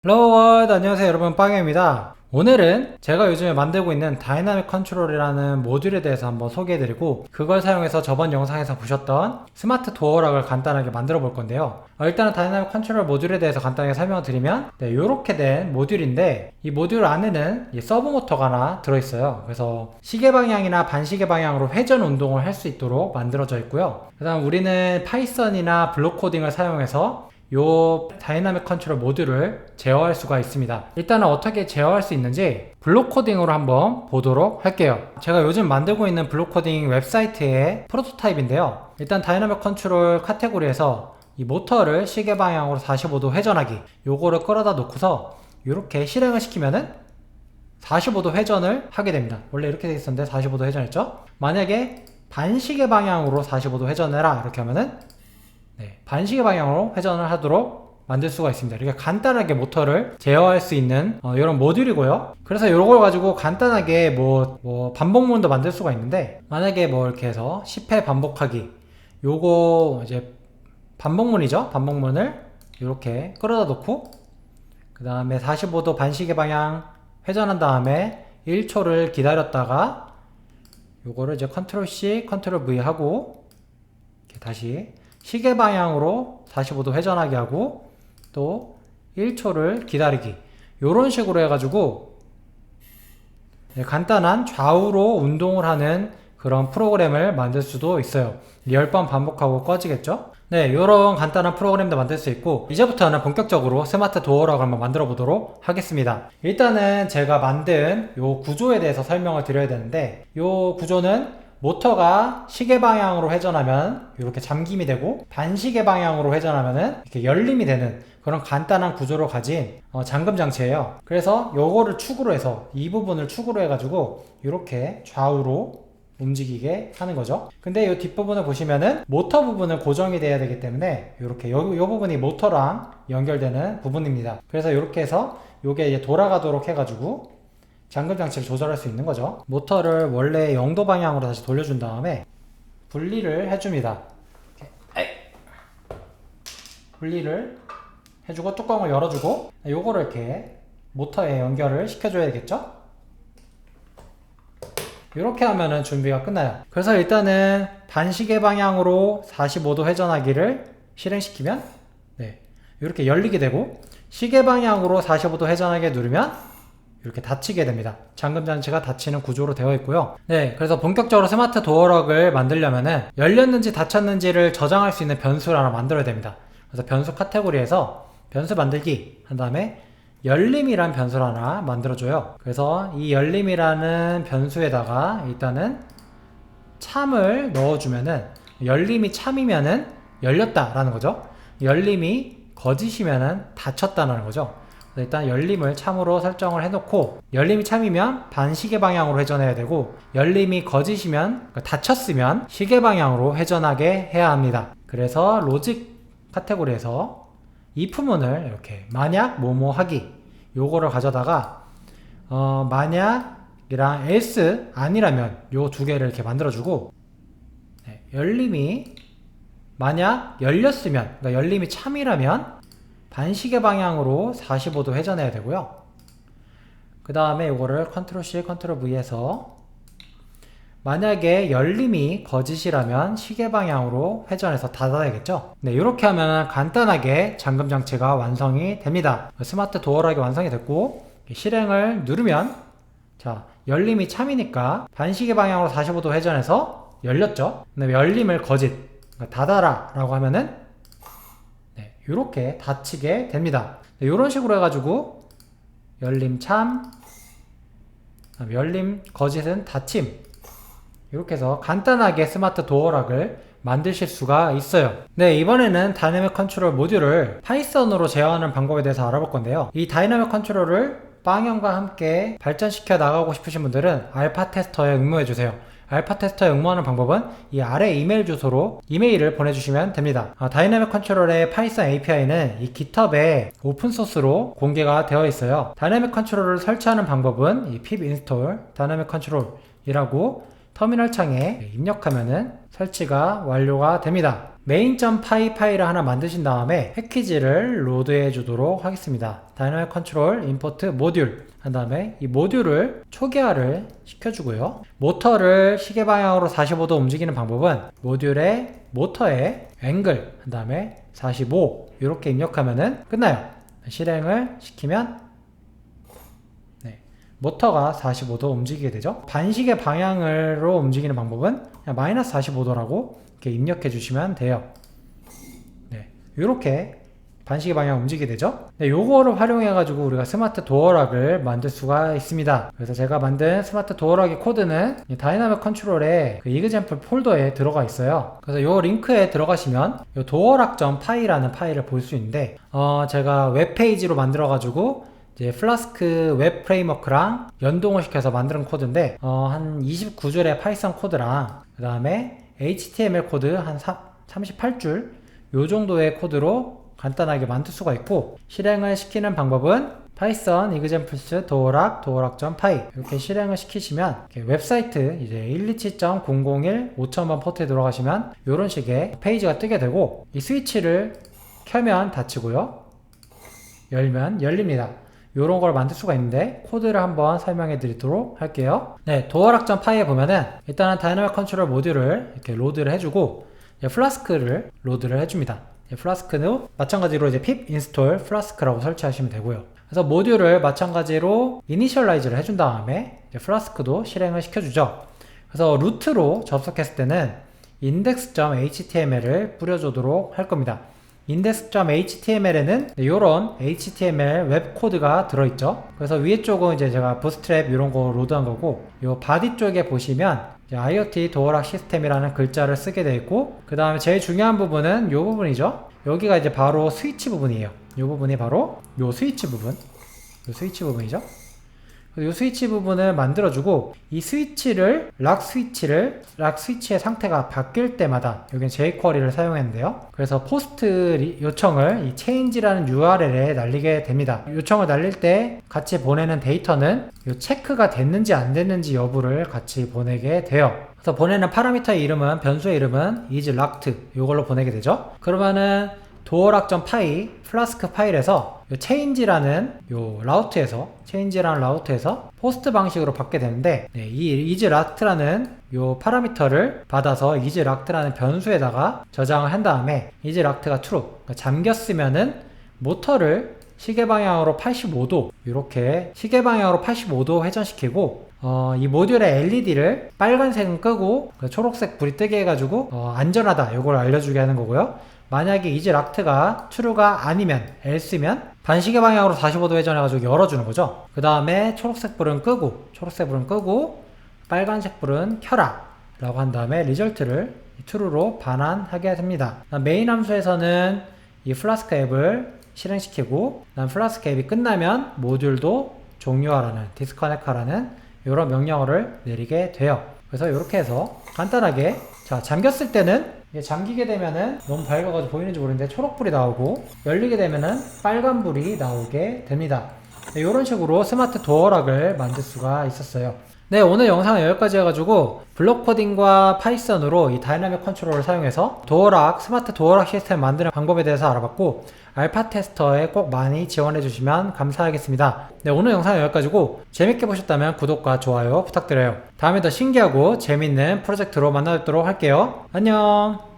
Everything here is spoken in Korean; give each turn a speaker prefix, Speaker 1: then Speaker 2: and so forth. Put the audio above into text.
Speaker 1: 헬로 월드, 안녕하세요 여러분, 빵입니다. 오늘은 제가 요즘에 만들고 있는 다이나믹 컨트롤이라는 모듈에 대해서 한번 소개해드리고, 그걸 사용해서 저번 영상에서 보셨던 스마트 도어락을 간단하게 만들어 볼 건데요. 일단은 다이나믹 컨트롤 모듈에 대해서 간단하게 설명을 드리면, 이렇게 된 모듈인데, 이 모듈 안에는 이 서브 모터가 하나 들어있어요. 그래서 시계 방향이나 반시계 방향으로 회전 운동을 할 수 있도록 만들어져 있고요. 그 다음 우리는 파이썬이나 블록 코딩을 사용해서 요 다이나믹 컨트롤 모듈을 제어할 수가 있습니다. 일단은 어떻게 제어할 수 있는지 블록 코딩으로 한번 보도록 할게요. 제가 요즘 만들고 있는 블록 코딩 웹사이트의 프로토타입인데요. 일단 다이나믹 컨트롤 카테고리에서 이 모터를 시계 방향으로 45도 회전하기, 요거를 끌어다 놓고서 이렇게 실행을 시키면은 45도 회전을 하게 됩니다. 원래 이렇게 돼 있었는데 45도 회전했죠? 만약에 반시계 방향으로 45도 회전해라 이렇게 하면은 반시계 방향으로 회전을 하도록 만들 수가 있습니다. 이렇게 간단하게 모터를 제어할 수 있는 이런 모듈이고요. 그래서 이걸 가지고 간단하게 반복문도 만들 수가 있는데, 만약에 이렇게 해서 10회 반복하기, 요거 이제 반복문이죠. 반복문을 이렇게 끌어다 놓고 그 다음에 45도 반시계 방향 회전한 다음에 1초를 기다렸다가 요거를 이제 컨트롤 C, 컨트롤 V 하고 이렇게 다시 시계 방향으로 45도 회전하게 하고 또 1초를 기다리기, 요런 식으로 해가지고 간단한 좌우로 운동을 하는 그런 프로그램을 만들 수도 있어요. 10번 반복하고 꺼지겠죠? 요런 간단한 프로그램도 만들 수 있고, 이제부터는 본격적으로 스마트 도어락을 한번 만들어 보도록 하겠습니다. 일단은 제가 만든 요 구조에 대해서 설명을 드려야 되는데, 요 구조는 모터가 시계 방향으로 회전하면 이렇게 잠김이 되고, 반시계 방향으로 회전하면은 이렇게 열림이 되는 그런 간단한 구조를 가진 잠금 장치예요. 그래서 요거를 축으로 해서, 이 부분을 축으로 해가지고 이렇게 좌우로 움직이게 하는 거죠. 근데 이 뒷부분을 보시면은 모터 부분은 고정이 돼야 되기 때문에 이렇게 요 부분이 모터랑 연결되는 부분입니다. 그래서 이렇게 해서 요게 이제 돌아가도록 해가지고 잠금 장치를 조절할 수 있는 거죠. 모터를 원래 0도 방향으로 다시 돌려준 다음에 분리를 해줍니다. 분리를 해주고 뚜껑을 열어주고, 요거를 이렇게 모터에 연결을 시켜줘야겠죠? 이렇게 하면은 준비가 끝나요. 그래서 일단은 반시계 방향으로 45도 회전하기를 실행시키면 이렇게 열리게 되고, 시계 방향으로 45도 회전하게 누르면 이렇게 닫히게 됩니다. 잠금 장치가 닫히는 구조로 되어 있고요. 그래서 본격적으로 스마트 도어락을 만들려면은 열렸는지 닫혔는지를 저장할 수 있는 변수를 하나 만들어야 됩니다. 그래서 변수 카테고리에서 변수 만들기 한 다음에 열림이란 변수를 하나 만들어줘요. 그래서 이 열림이라는 변수에다가 일단은 참을 넣어주면은, 열림이 참이면은 열렸다라는 거죠. 열림이 거짓이면은 닫혔다는 거죠. 일단 열림을 참으로 설정을 해놓고, 열림이 참이면 반시계 방향으로 회전해야 되고, 열림이 거짓이면, 닫혔으면 시계 방향으로 회전하게 해야 합니다. 그래서 로직 카테고리에서 if문을 이렇게 만약 뭐뭐 하기, 요거를 가져다가 만약이랑 else 아니라면 요 두 개를 이렇게 만들어주고, 열림이 만약 열렸으면, 그러니까 열림이 참이라면 반시계 방향으로 45도 회전해야 되고요. 그 다음에 요거를 컨트롤 C, 컨트롤 V 해서 만약에 열림이 거짓이라면 시계 방향으로 회전해서 닫아야겠죠. 이렇게 하면 간단하게 잠금 장치가 완성이 됩니다. 스마트 도어락이 완성이 됐고, 실행을 누르면 열림이 참이니까 반시계 방향으로 45도 회전해서 열렸죠. 근데 열림을 거짓, 닫아라 라고 하면은 이렇게 닫히게 됩니다. 이런 식으로 해가지고 열림 참, 열림 거짓은 닫힘, 이렇게 해서 간단하게 스마트 도어락을 만드실 수가 있어요. 이번에는 다이나믹 컨트롤 모듈을 파이썬으로 제어하는 방법에 대해서 알아볼 건데요. 이 다이나믹 컨트롤을 빵형과 함께 발전시켜 나가고 싶으신 분들은 알파 테스터에 응모해주세요. 알파 테스터에 응모하는 방법은 이 아래 이메일 주소로 이메일을 보내주시면 됩니다. 다이나믹 컨트롤의 파이썬 API는 이 GitHub에 오픈소스로 공개가 되어 있어요. 다이나믹 컨트롤을 설치하는 방법은 이 pip install 다이나믹 컨트롤이라고 터미널 창에 입력하면은 설치가 완료가 됩니다. main.py 파일을 하나 만드신 다음에 패키지를 로드해 주도록 하겠습니다. 다이나믹 컨트롤 임포트 모듈 한 다음에 이 모듈을 초기화를 시켜주고요. 모터를 시계 방향으로 45도 움직이는 방법은 모듈의 모터의 앵글 한 다음에 45 이렇게 입력하면은 끝나요. 실행을 시키면 모터가 45도 움직이게 되죠. 반시계 방향으로 움직이는 방법은 그냥 마이너스 45도라고 이렇게 입력해 주시면 돼요. 이렇게 반시계 방향 움직이게 되죠. 요거를 활용해 가지고 우리가 스마트 도어락을 만들 수가 있습니다. 그래서 제가 만든 스마트 도어락의 코드는 이 다이나믹 컨트롤의 그 이그젬플 폴더에 들어가 있어요. 그래서 요 링크에 들어가시면 요 도어락.py라는 파일을 볼 수 있는데 제가 웹페이지로 만들어 가지고 이제 플라스크 웹 프레임워크랑 연동을 시켜서 만든 코드인데 한 29줄의 파이썬 코드랑 그 다음에 HTML 코드 한 38줄 요 정도의 코드로 간단하게 만들 수가 있고, 실행을 시키는 방법은 파이썬 examples 도어락.py 이렇게 실행을 시키시면 이렇게 웹사이트 이제 127.001 5000번 포트에 들어가시면 이런 식의 페이지가 뜨게 되고, 이 스위치를 켜면 닫히고요, 열면 열립니다. 이런 걸 만들 수가 있는데 코드를 한번 설명해 드리도록 할게요. 도어락.py에 보면은 일단은 다이나믹 컨트롤 모듈을 이렇게 로드를 해주고 플라스크를 로드를 해줍니다. 플라스크는 마찬가지로 이제 pip install 플라스크라고 설치하시면 되고요. 그래서 모듈을 마찬가지로 이니셜라이즈를 해준 다음에 플라스크도 실행을 시켜주죠. 그래서 루트로 접속했을 때는 index.html을 뿌려주도록 할 겁니다. index.html에는 이런 HTML 웹 코드가 들어있죠. 그래서 위에 쪽은 이제 제가 부스트랩 이런 거 로드한 거고, 요 바디 쪽에 보시면 IoT 도어락 시스템이라는 글자를 쓰게 되어 있고, 그 다음에 제일 중요한 부분은 요 부분이죠. 여기가 이제 바로 스위치 부분이에요. 요 부분이 바로 요 스위치 부분, 요 스위치 부분이죠. 이 스위치 부분을 만들어주고, 이 스위치를 락 스위치의 상태가 바뀔 때마다 여기는 jQuery를 사용했는데요. 그래서 포스트 요청을 이 change라는 URL에 날리게 됩니다. 요청을 날릴 때 같이 보내는 데이터는 이 체크가 됐는지 안 됐는지 여부를 같이 보내게 돼요. 그래서 보내는 파라미터의 이름은, 변수의 이름은 is locked 이걸로 보내게 되죠. 그러면은 도어락.py 플라스크 파일에서 요 change라는 라우트에서 포스트 방식으로 받게 되는데, 이 is locked라는 요 파라미터를 받아서 is locked라는 변수에다가 저장을 한 다음에 is locked가 true, 그러니까 잠겼으면은 모터를 시계 방향으로 85도 이렇게 시계 방향으로 85도 회전시키고, 이 모듈의 LED를 빨간색은 끄고 초록색 불이 뜨게 해가지고 안전하다 이걸 알려주게 하는 거고요. 만약에 is locked가 true가 아니면 else면 반시계 방향으로 45도 회전해가지고 열어주는 거죠. 그 다음에 초록색 불은 끄고 빨간색 불은 켜라 라고 한 다음에 리절트를 true로 반환하게 됩니다. 메인 함수에서는 이 플라스크 앱을 실행시키고, 플라스크 앱이 끝나면 모듈도 종료하라는 디스커넥트하라는 이런 명령어를 내리게 돼요. 그래서 이렇게 해서 간단하게, 자, 잠겼을 때는 이게 잠기게 되면은 너무 밝아가지고 보이는지 모르겠는데 초록불이 나오고, 열리게 되면은 빨간불이 나오게 됩니다. 이런 식으로 스마트 도어락을 만들 수가 있었어요. 오늘 영상은 여기까지 해가지고 블록 코딩과 파이썬으로 이 다이나믹 컨트롤을 사용해서 스마트 도어락 시스템 만드는 방법에 대해서 알아봤고, 알파 테스터에 꼭 많이 지원해 주시면 감사하겠습니다. 오늘 영상은 여기까지고 재밌게 보셨다면 구독과 좋아요 부탁드려요. 다음에 더 신기하고 재밌는 프로젝트로 만나뵙도록 할게요. 안녕.